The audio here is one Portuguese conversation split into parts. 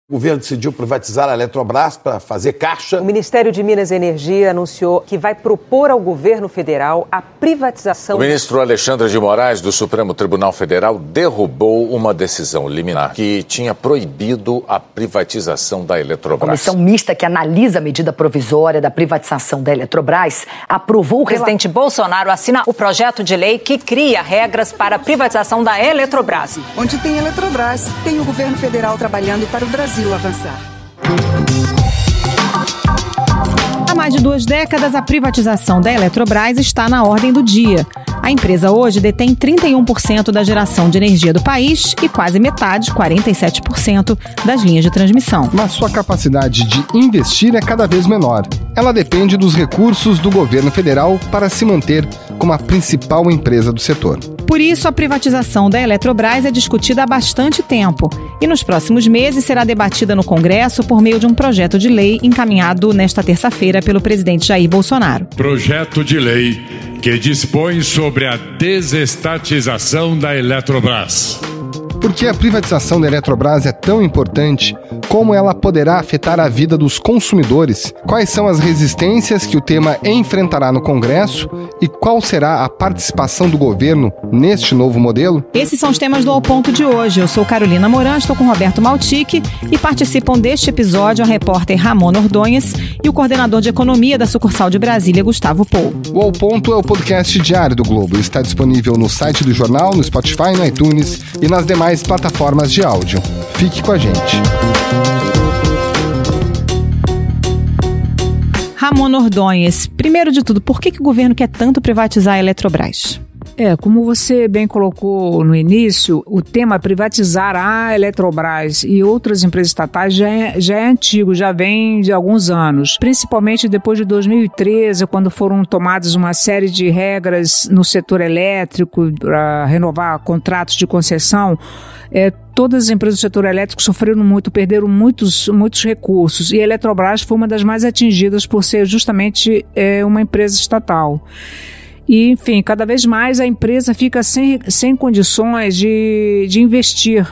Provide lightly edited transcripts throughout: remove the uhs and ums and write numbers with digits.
O governo decidiu privatizar a Eletrobras para fazer caixa. O Ministério de Minas e Energia anunciou que vai propor ao governo federal a privatização... O ministro Alexandre de Moraes, do Supremo Tribunal Federal, derrubou uma decisão liminar que tinha proibido a privatização da Eletrobras. A comissão mista que analisa a medida provisória da privatização da Eletrobras aprovou... O presidente Bolsonaro assina o projeto de lei que cria regras para a privatização da Eletrobras. Onde tem Eletrobras, tem o governo federal trabalhando para o Brasil avançar. Há mais de 2 décadas, a privatização da Eletrobras está na ordem do dia. A empresa hoje detém 31% da geração de energia do país e quase metade, 47%, das linhas de transmissão. Mas sua capacidade de investir é cada vez menor. Ela depende dos recursos do governo federal para se manter como a principal empresa do setor. Por isso, a privatização da Eletrobras é discutida há bastante tempo e nos próximos meses será debatida no Congresso por meio de um projeto de lei encaminhado nesta terça-feira pelo presidente Jair Bolsonaro. Projeto de lei que dispõe sobre a desestatização da Eletrobras. Por que a privatização da Eletrobras é tão importante? Como ela poderá afetar a vida dos consumidores? Quais são as resistências que o tema enfrentará no Congresso? E qual será a participação do governo neste novo modelo? Esses são os temas do Ao Ponto de hoje. Eu sou Carolina Moran, estou com Roberto Maltic e participam deste episódio a repórter Ramona Ordonhas e o coordenador de economia da sucursal de Brasília, Gustavo Pou. O Ao Ponto é o podcast diário do Globo. Está disponível no site do jornal, no Spotify, no iTunes e nas demais plataformas de áudio. Fique com a gente. Ramona Ordonhas, primeiro de tudo, por que o governo quer tanto privatizar a Eletrobras? Como você bem colocou no início, o tema privatizar a Eletrobras e outras empresas estatais já é antigo, já vem de alguns anos. Principalmente depois de 2013, quando foram tomadas uma série de regras no setor elétrico para renovar contratos de concessão. Todas as empresas do setor elétrico sofreram muito, perderam muitos recursos e a Eletrobras foi uma das mais atingidas por ser justamente uma empresa estatal. E, enfim, cada vez mais a empresa fica sem condições de investir.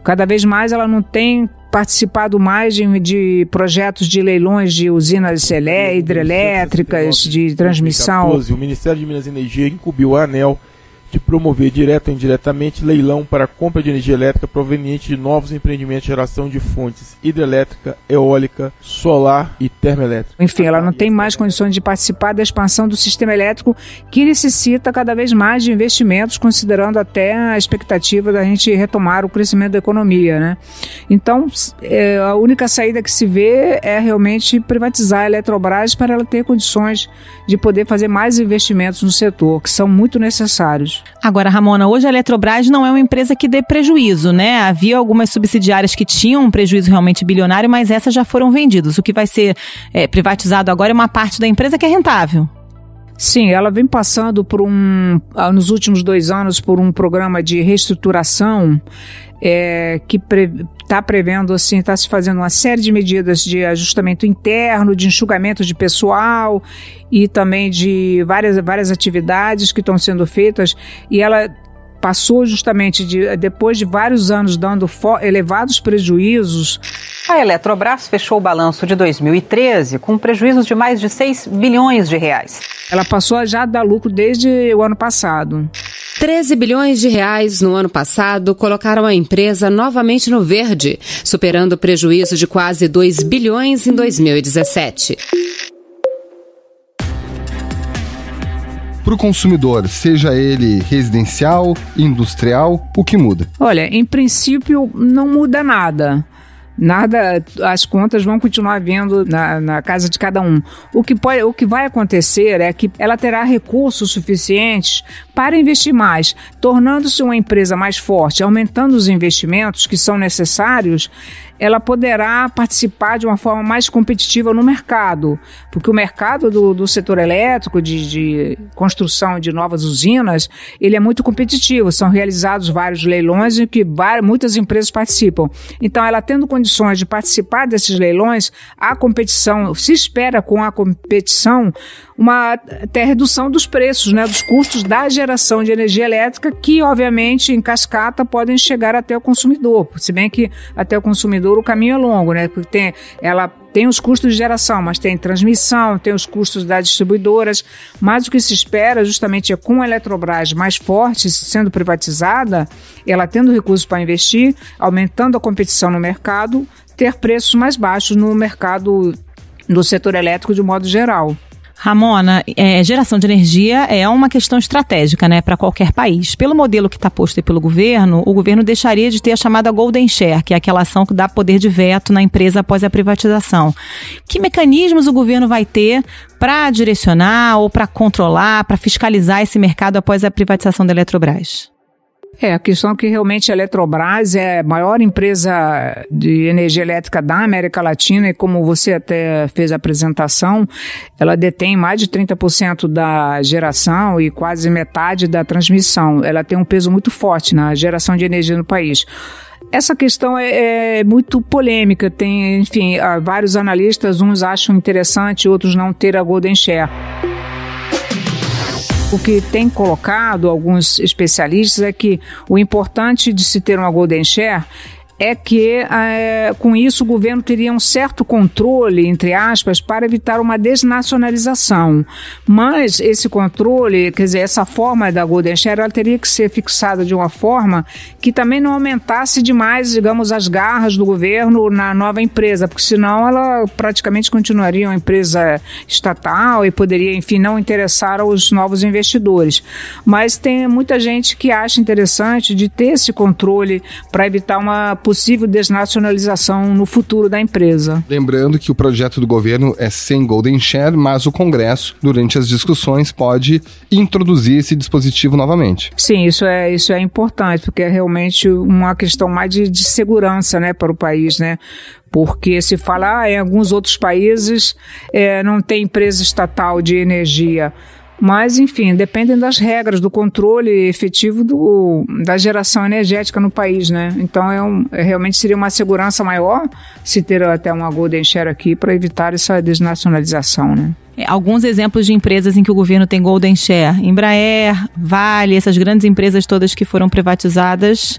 Cada vez mais ela não tem participado mais de projetos de leilões de usinas hidrelétricas, de transmissão. Em 2014, o Ministério de Minas e Energia incumbiu a ANEEL de promover direto ou indiretamente leilão para a compra de energia elétrica proveniente de novos empreendimentos de geração de fontes hidrelétrica, eólica, solar e termoelétrica. Enfim, ela não tem mais condições de participar da expansão do sistema elétrico, que necessita cada vez mais de investimentos, considerando até a expectativa da gente retomar o crescimento da economia, né? Então, a única saída que se vê é realmente privatizar a Eletrobras para ela ter condições de poder fazer mais investimentos no setor, que são muito necessários. Agora, Ramona, hoje a Eletrobras não é uma empresa que dê prejuízo, né? Havia algumas subsidiárias que tinham um prejuízo realmente bilionário, mas essas já foram vendidas. O que vai ser privatizado agora é uma parte da empresa que é rentável. Sim, ela vem passando nos últimos 2 anos por um programa de reestruturação que está prevendo, assim, está se fazendo uma série de medidas de ajustamento interno, de enxugamento de pessoal e também de várias atividades que estão sendo feitas, e ela passou justamente depois de vários anos dando elevados prejuízos. A Eletrobras fechou o balanço de 2013 com prejuízos de mais de 6 bilhões de reais. Ela passou a já dar lucro desde o ano passado. 13 bilhões de reais no ano passado colocaram a empresa novamente no verde, superando o prejuízo de quase 2 bilhões em 2017. Para o consumidor, seja ele residencial, industrial, o que muda? Olha, em princípio não muda nada. As contas vão continuar vindo na casa de cada um. O que vai acontecer é que ela terá recursos suficientes para investir mais, tornando-se uma empresa mais forte, aumentando os investimentos que são necessários. Ela poderá participar de uma forma mais competitiva no mercado, porque o mercado do setor elétrico, de construção de novas usinas, ele é muito competitivo, são realizados vários leilões em que muitas empresas participam. Então, ela tendo condições de participar desses leilões, a competição, se espera com a competição até redução dos preços, né, dos custos da geração de energia elétrica, que obviamente em cascata podem chegar até o consumidor, se bem que até o consumidor o caminho é longo, né, porque ela tem os custos de geração, mas tem transmissão, tem os custos das distribuidoras, mas o que se espera justamente é com a Eletrobras mais forte, sendo privatizada, ela tendo recursos para investir, aumentando a competição no mercado, ter preços mais baixos no mercado do setor elétrico de modo geral. Ramona, geração de energia é uma questão estratégica, né, para qualquer país. Pelo modelo que está posto aí pelo governo, o governo deixaria de ter a chamada Golden Share, que é aquela ação que dá poder de veto na empresa após a privatização. Que mecanismos o governo vai ter para direcionar ou para controlar, para fiscalizar esse mercado após a privatização da Eletrobras? A questão é que realmente a Eletrobras é a maior empresa de energia elétrica da América Latina e, como você até fez a apresentação, ela detém mais de 30% da geração e quase metade da transmissão. Ela tem um peso muito forte na geração de energia no país. Essa questão é muito polêmica, tem, enfim, vários analistas, uns acham interessante, outros não ter a Golden Share. O que tem colocado alguns especialistas é que o importante de se ter uma Golden Share é que, com isso, o governo teria um certo controle, entre aspas, para evitar uma desnacionalização. Mas esse controle, quer dizer, essa forma da Golden Share, ela teria que ser fixada de uma forma que também não aumentasse demais, digamos, as garras do governo na nova empresa, porque senão ela praticamente continuaria uma empresa estatal e poderia, enfim, não interessar aos novos investidores. Mas tem muita gente que acha interessante de ter esse controle para evitar uma possível desnacionalização no futuro da empresa. Lembrando que o projeto do governo é sem Golden Share, mas o Congresso, durante as discussões, pode introduzir esse dispositivo novamente. Sim, isso é importante, porque é realmente uma questão mais de segurança, né, para o país, né? Porque se fala, em alguns outros países não tem empresa estatal de energia. Mas, enfim, dependem das regras, do controle efetivo da geração energética no país, né? Então, realmente seria uma segurança maior se ter até uma Golden Share aqui para evitar essa desnacionalização, né? Alguns exemplos de empresas em que o governo tem Golden Share: Embraer, Vale, essas grandes empresas todas que foram privatizadas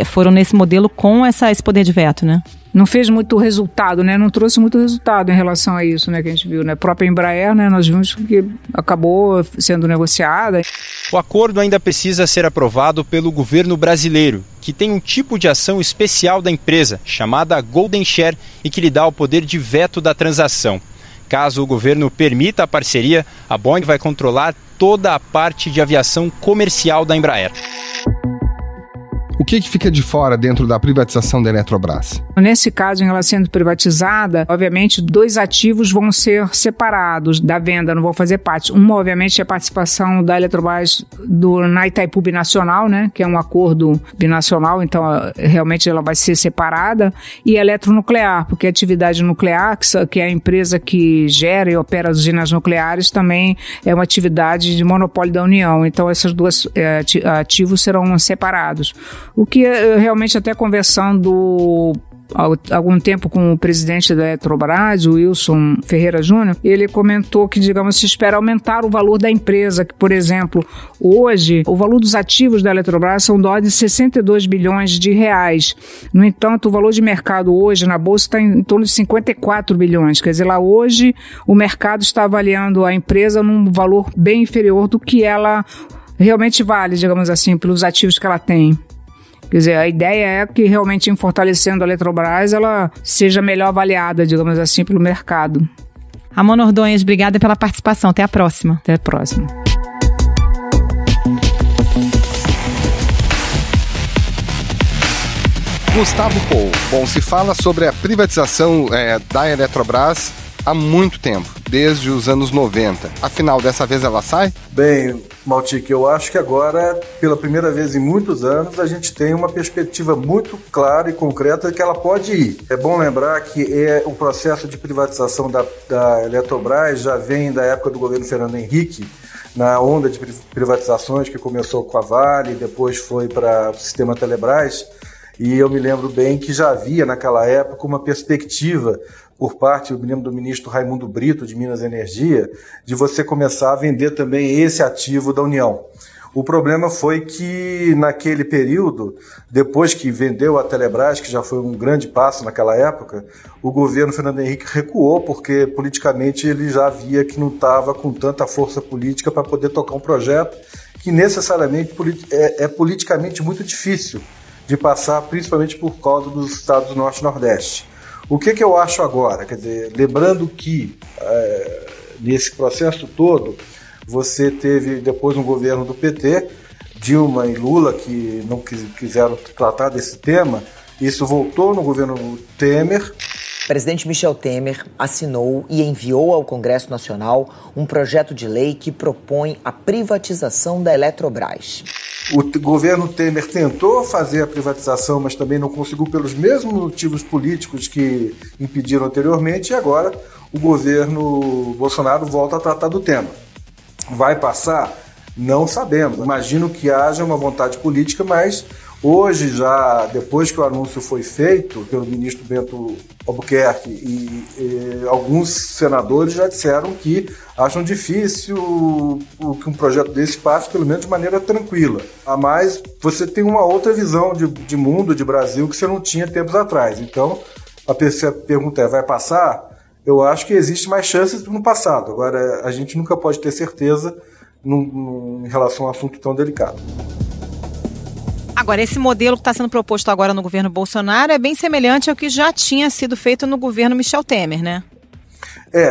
foram nesse modelo com esse poder de veto, né? Não fez muito resultado, né? Não trouxe muito resultado em relação a isso, né? Que a gente viu, né? A própria Embraer, né? Nós vimos que acabou sendo negociada. O acordo ainda precisa ser aprovado pelo governo brasileiro, que tem um tipo de ação especial da empresa, chamada Golden Share, e que lhe dá o poder de veto da transação. Caso o governo permita a parceria, a Boeing vai controlar toda a parte de aviação comercial da Embraer. O que fica de fora dentro da privatização da Eletrobras? Nesse caso, em ela sendo privatizada, obviamente, 2 ativos vão ser separados da venda, não vão fazer parte. Uma, obviamente, é a participação da Eletrobras na Itaipu Binacional, né, que é um acordo binacional, então realmente ela vai ser separada, e a Eletronuclear, porque a atividade nuclear, que é a empresa que gera e opera as usinas nucleares, também é uma atividade de monopólio da União. Então, esses 2 ativos serão separados. O que realmente, até conversando há algum tempo com o presidente da Eletrobras, o Wilson Ferreira Júnior, ele comentou que, digamos, se espera aumentar o valor da empresa, que, por exemplo, hoje, o valor dos ativos da Eletrobras são de ordem de 62 bilhões de reais. No entanto, o valor de mercado hoje na Bolsa está em torno de 54 bilhões. Quer dizer, lá hoje o mercado está avaliando a empresa num valor bem inferior do que ela realmente vale, digamos assim, pelos ativos que ela tem. Quer dizer, a ideia é que realmente, em fortalecendo a Eletrobras, ela seja melhor avaliada, digamos assim, pelo mercado. Ramona Ordonhas, obrigada pela participação. Até a próxima. Até a próxima. Gustavo Pou. Bom, se fala sobre a privatização da Eletrobras há muito tempo, desde os anos 90. Afinal, dessa vez ela sai? Bem, Maltic, eu acho que agora, pela primeira vez em muitos anos, a gente tem uma perspectiva muito clara e concreta de que ela pode ir. É bom lembrar que o processo de privatização da Eletrobras já vem da época do governo Fernando Henrique, na onda de privatizações que começou com a Vale, depois foi para o sistema Telebrás. E eu me lembro bem que já havia naquela época uma perspectiva por parte, eu me lembro do ministro Raimundo Brito, de Minas e Energia, de você começar a vender também esse ativo da União. O problema foi que naquele período, depois que vendeu a Telebrás, que já foi um grande passo naquela época, o governo Fernando Henrique recuou, porque politicamente ele já via que não estava com tanta força política para poder tocar um projeto que necessariamente é politicamente muito difícil de passar, principalmente por causa dos estados do Norte e Nordeste. O que eu acho agora? Quer dizer, lembrando que nesse processo todo, você teve depois um governo do PT, Dilma e Lula, que não quiseram tratar desse tema, isso voltou no governo Temer. O presidente Michel Temer assinou e enviou ao Congresso Nacional um projeto de lei que propõe a privatização da Eletrobras. O governo Temer tentou fazer a privatização, mas também não conseguiu pelos mesmos motivos políticos que impediram anteriormente, e agora o governo Bolsonaro volta a tratar do tema. Vai passar? Não sabemos. Imagino que haja uma vontade política, mas hoje já, depois que o anúncio foi feito pelo ministro Bento Albuquerque e alguns senadores já disseram que acham difícil que um projeto desse passe, pelo menos de maneira tranquila. A mais, você tem uma outra visão de mundo, de Brasil, que você não tinha tempos atrás. Então, a pergunta é, vai passar? Eu acho que existe mais chances do que no passado. Agora, a gente nunca pode ter certeza em relação a um assunto tão delicado. Agora, esse modelo que está sendo proposto agora no governo Bolsonaro é bem semelhante ao que já tinha sido feito no governo Michel Temer, né?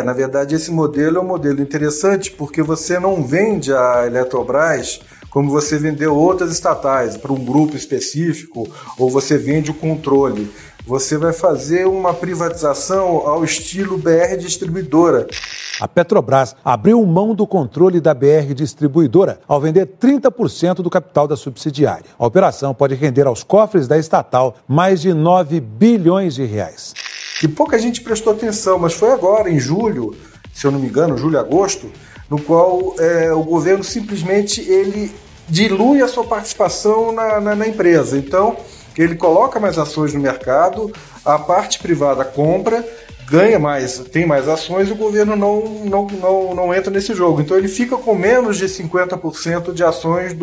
Na verdade, esse modelo é um modelo interessante porque você não vende a Eletrobras como você vendeu outras estatais para um grupo específico, ou você vende o controle. Você vai fazer uma privatização ao estilo BR Distribuidora. A Petrobras abriu mão do controle da BR Distribuidora ao vender 30% do capital da subsidiária. A operação pode render aos cofres da estatal mais de 9 bilhões de reais. E pouca gente prestou atenção, mas foi agora, em julho, se eu não me engano, julho e agosto, no qual o governo simplesmente ele dilui a sua participação na empresa. Então, ele coloca mais ações no mercado, a parte privada compra, ganha mais, tem mais ações e o governo não entra nesse jogo. Então ele fica com menos de 50% de ações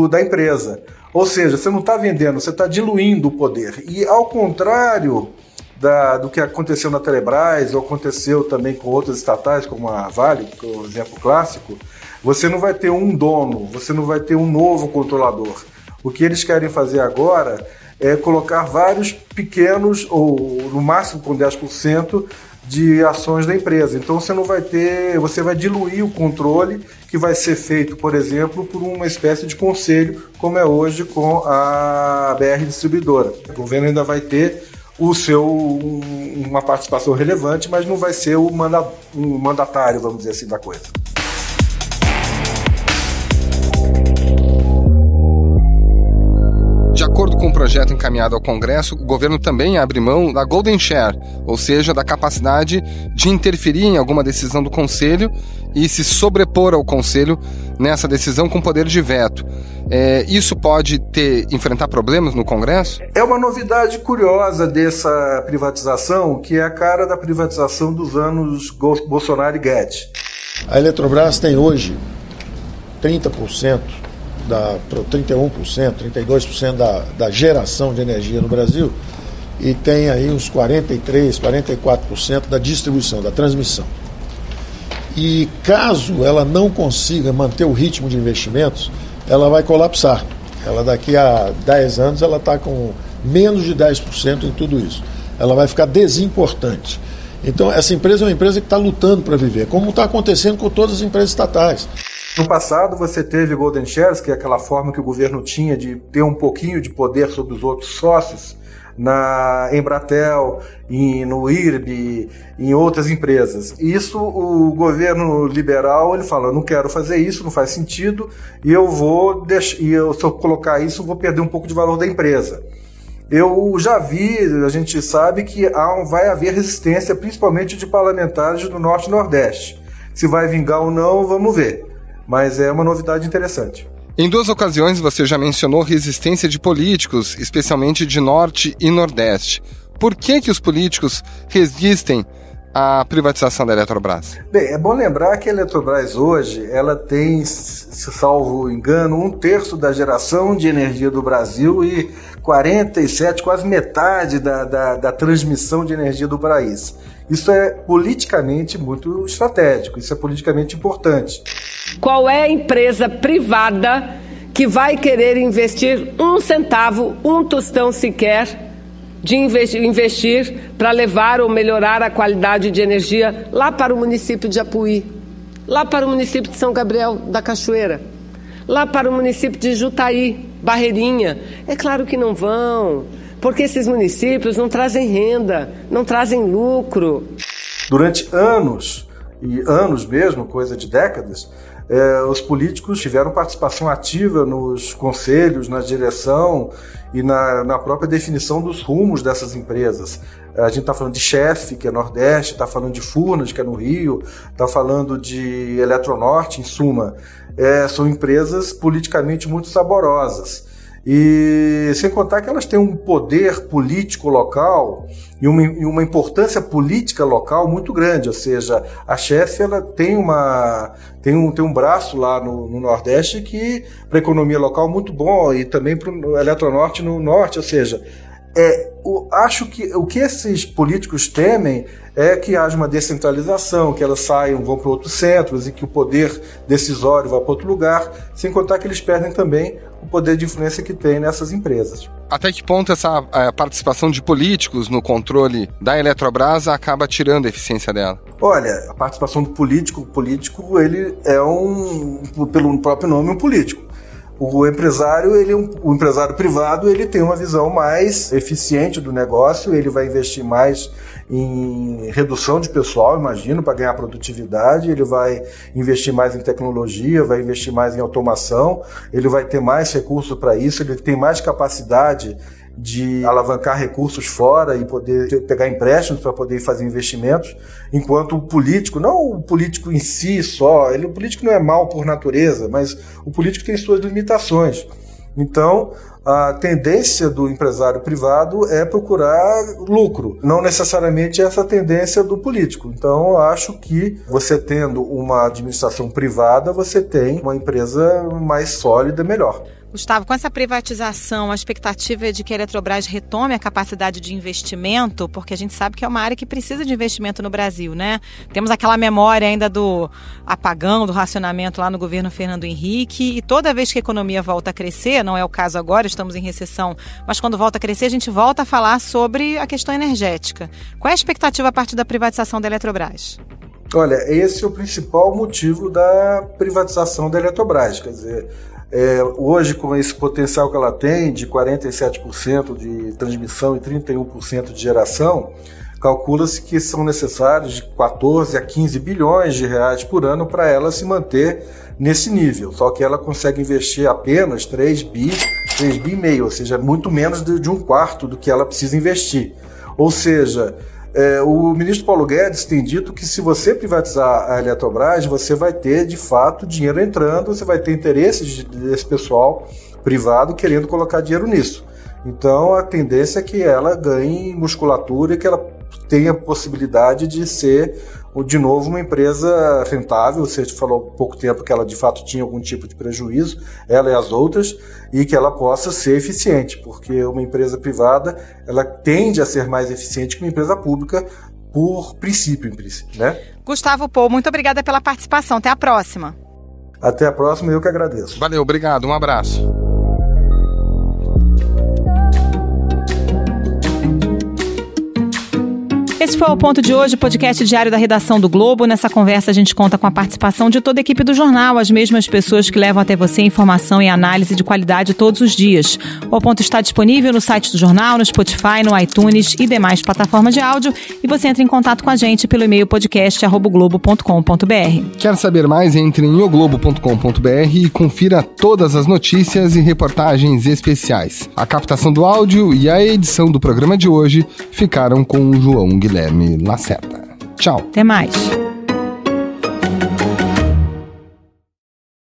da empresa. Ou seja, você não está vendendo, você está diluindo o poder. E ao contrário do que aconteceu na Telebrás, ou aconteceu também com outras estatais, como a Vale, que é um exemplo clássico, você não vai ter um dono, você não vai ter um novo controlador. O que eles querem fazer agora é colocar vários pequenos, ou no máximo com 10% de ações da empresa. Então você vai diluir o controle que vai ser feito, por exemplo, por uma espécie de conselho, como é hoje com a BR Distribuidora. O governo ainda vai ter uma participação relevante, mas não vai ser o mandatário, vamos dizer assim, da coisa. De acordo com o projeto encaminhado ao Congresso, o governo também abre mão da Golden Share, ou seja, da capacidade de interferir em alguma decisão do Conselho e se sobrepor ao Conselho nessa decisão com poder de veto. Isso pode enfrentar problemas no Congresso? É uma novidade curiosa dessa privatização, que é a cara da privatização dos anos Bolsonaro e Guedes. A Eletrobras tem hoje 30%, 31%, 32% da geração de energia no Brasil e tem aí uns 43%, 44% da distribuição, da transmissão. E caso ela não consiga manter o ritmo de investimentos, ela vai colapsar. Ela daqui a 10 anos ela está com menos de 10% em tudo isso. Ela vai ficar desimportante. Então essa empresa é uma empresa que está lutando para viver, como está acontecendo com todas as empresas estatais. No passado você teve Golden Shares, que é aquela forma que o governo tinha de ter um pouquinho de poder sobre os outros sócios, na Embratel, no IRB, em outras empresas. Isso o governo liberal ele fala, eu não quero fazer isso, não faz sentido, e se eu colocar isso, eu vou perder um pouco de valor da empresa. Eu já vi, a gente sabe que vai haver resistência, principalmente de parlamentares do Norte e Nordeste. Se vai vingar ou não, vamos ver. Mas é uma novidade interessante. Em 2 ocasiões você já mencionou resistência de políticos, especialmente de Norte e Nordeste. Por que os políticos resistem à privatização da Eletrobras? Bem, é bom lembrar que a Eletrobras hoje, ela tem, se salvo engano, 1/3 da geração de energia do Brasil e 47%, quase metade da transmissão de energia do país. Isso é politicamente muito estratégico, isso é politicamente importante. Qual é a empresa privada que vai querer investir 1 centavo, 1 tostão sequer, de investir para levar ou melhorar a qualidade de energia lá para o município de Apuí, lá para o município de São Gabriel da Cachoeira, lá para o município de Jutaí, Barreirinha? É claro que não vão, porque esses municípios não trazem renda, não trazem lucro. Durante anos, e anos mesmo, coisa de décadas, os políticos tiveram participação ativa nos conselhos, na direção e na própria definição dos rumos dessas empresas. A gente está falando de Chesf, que é Nordeste, está falando de Furnas, que é no Rio, está falando de Eletronorte, em suma. São empresas politicamente muito saborosas. E sem contar que elas têm um poder político local e uma importância política local muito grande, ou seja, a Chesf ela tem um braço lá no Nordeste que para a economia local muito bom e também para o Eletronorte no Norte, ou seja, acho que o que esses políticos temem é que haja uma descentralização, que elas vão para outros centros e que o poder decisório vá para outro lugar, sem contar que eles perdem também o poder de influência que tem nessas empresas. Até que ponto essa participação de políticos no controle da Eletrobras acaba tirando a eficiência dela? Olha, a participação do político ele é pelo próprio nome, um político. O empresário, o empresário privado, ele tem uma visão mais eficiente do negócio, ele vai investir mais em redução de pessoal, imagino, para ganhar produtividade, ele vai investir mais em tecnologia, vai investir mais em automação, ele vai ter mais recursos para isso, ele tem mais capacidade de alavancar recursos fora e poder pegar empréstimos para poder fazer investimentos, enquanto o político, não o político em si só, o político não é mau por natureza, mas o político tem suas limitações. Então, a tendência do empresário privado é procurar lucro, não necessariamente essa tendência do político. Então, eu acho que você tendo uma administração privada, você tem uma empresa mais sólida, melhor. Gustavo, com essa privatização, a expectativa é de que a Eletrobras retome a capacidade de investimento, porque a gente sabe que é uma área que precisa de investimento no Brasil, né? Temos aquela memória ainda do apagão, do racionamento lá no governo Fernando Henrique, e toda vez que a economia volta a crescer, não é o caso agora, estamos em recessão, mas quando volta a crescer, a gente volta a falar sobre a questão energética. Qual é a expectativa a partir da privatização da Eletrobras? Olha, esse é o principal motivo da privatização da Eletrobras, quer dizer, hoje, com esse potencial que ela tem, de 47% de transmissão e 31% de geração, calcula-se que são necessários de 14 a 15 bilhões de reais por ano para ela se manter nesse nível. Só que ela consegue investir apenas 3,5 bi, ou seja, muito menos de um quarto do que ela precisa investir. Ou seja, o ministro Paulo Guedes tem dito que se você privatizar a Eletrobras, você vai ter, de fato, dinheiro entrando, você vai ter interesses desse pessoal privado querendo colocar dinheiro nisso. Então, a tendência é que ela ganhe musculatura e que ela tenha a possibilidade de ser, de novo, uma empresa rentável. Você falou há pouco tempo que ela, de fato, tinha algum tipo de prejuízo, ela e as outras, e que ela possa ser eficiente, porque uma empresa privada, ela tende a ser mais eficiente que uma empresa pública, por princípio, né? Gustavo Pou, muito obrigada pela participação. Até a próxima. Até a próxima, eu que agradeço. Valeu, obrigado, um abraço. Esse foi o Ponto de Hoje, podcast diário da redação do Globo. Nessa conversa a gente conta com a participação de toda a equipe do jornal, as mesmas pessoas que levam até você informação e análise de qualidade todos os dias. O Ponto está disponível no site do jornal, no Spotify, no iTunes e demais plataformas de áudio. E você entra em contato com a gente pelo e-mail podcast@globo.com.br. Quer saber mais? Entre em oglobo.com.br e confira todas as notícias e reportagens especiais. A captação do áudio e a edição do programa de hoje ficaram com o João Guilherme Lacerda. Tchau. Até mais.